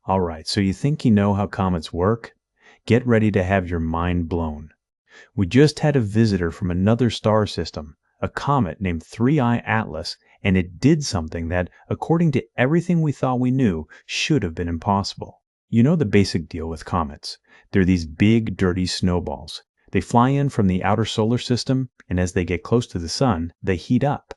Alright, so you think you know how comets work? Get ready to have your mind blown. We just had a visitor from another star system, a comet named 3I Atlas, and it did something that, according to everything we thought we knew, should have been impossible. You know the basic deal with comets. They're these big, dirty snowballs. They fly in from the outer solar system, and as they get close to the sun, they heat up.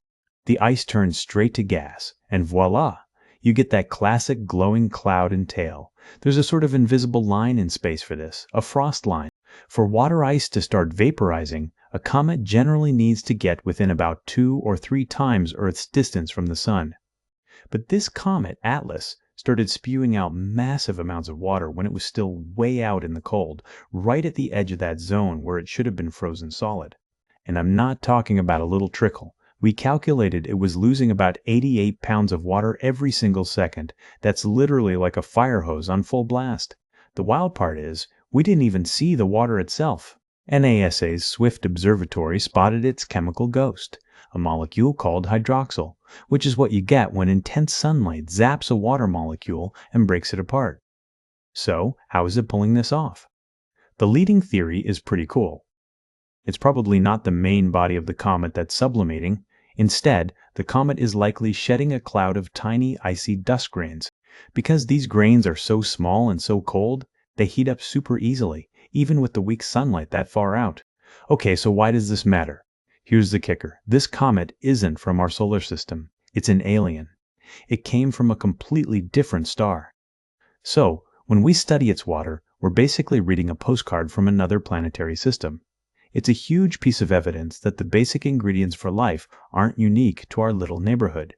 The ice turns straight to gas, and voila! You get that classic glowing cloud and tail. There's a sort of invisible line in space for this, a frost line. For water ice to start vaporizing, a comet generally needs to get within about 2 or 3 times Earth's distance from the sun. But this comet, Atlas, started spewing out massive amounts of water when it was still way out in the cold, right at the edge of that zone where it should have been frozen solid. And I'm not talking about a little trickle. We calculated it was losing about 88 pounds of water every single second. That's literally like a fire hose on full blast. The wild part is, we didn't even see the water itself. NASA's Swift Observatory spotted its chemical ghost, a molecule called hydroxyl, which is what you get when intense sunlight zaps a water molecule and breaks it apart. So, how is it pulling this off? The leading theory is pretty cool. It's probably not the main body of the comet that's sublimating. Instead, the comet is likely shedding a cloud of tiny icy dust grains. Because these grains are so small and so cold, they heat up super easily, even with the weak sunlight that far out. Okay, so why does this matter? Here's the kicker. This comet isn't from our solar system. It's an alien. It came from a completely different star. So, when we study its water, we're basically reading a postcard from another planetary system. It's a huge piece of evidence that the basic ingredients for life aren't unique to our little neighborhood.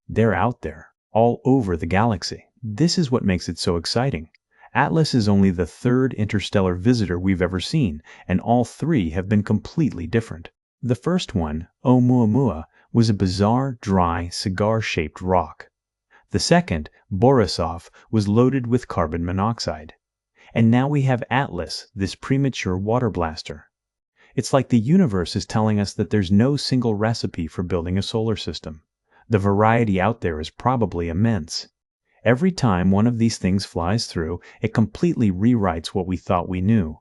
They're out there, all over the galaxy. This is what makes it so exciting. Atlas is only the third interstellar visitor we've ever seen, and all 3 have been completely different. The first one, Oumuamua, was a bizarre, dry, cigar-shaped rock. The second, Borisov, was loaded with carbon monoxide. And now we have Atlas, this premature water blaster. It's like the universe is telling us that there's no single recipe for building a solar system. The variety out there is probably immense. Every time one of these things flies through, it completely rewrites what we thought we knew.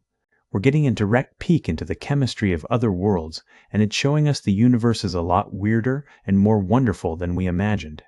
We're getting a direct peek into the chemistry of other worlds, and it's showing us the universe is a lot weirder and more wonderful than we imagined.